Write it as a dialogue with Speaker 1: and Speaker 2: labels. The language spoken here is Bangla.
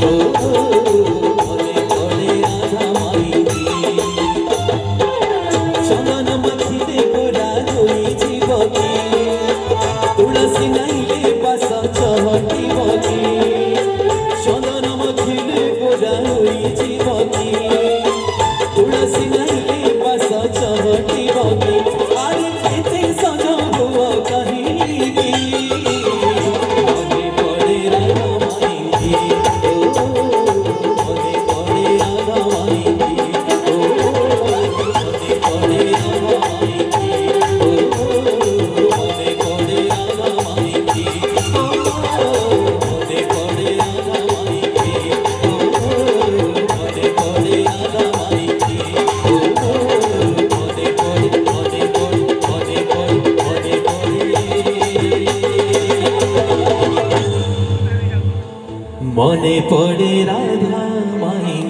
Speaker 1: ও মনে পড়ে রাধা মাইতি চন্দন মাখিতে গোরা হই জীবনী তুলসী নাইলে বাস চহটি বনি চন্দন মাখিলে গোরা হই জীবনী তুলসী নাইলে বাস চহটি বনি আরে খেতে সজব কাহিনী মনে পড়ে রাধা মাইতি ও মনে পড়ে রাধা মাইতি ও মনে পড়ে রাধা মাইতি ও মনে পড়ে রাধা মাইতি ও মনে পড়ে রাধা মাইতি ও মনে পড়ে রাধা মাইতি ও মনে পড়ে মনে পড়ে মনে পড়ে মনে পড়ে মনে পড়ে রাধা মাইতি।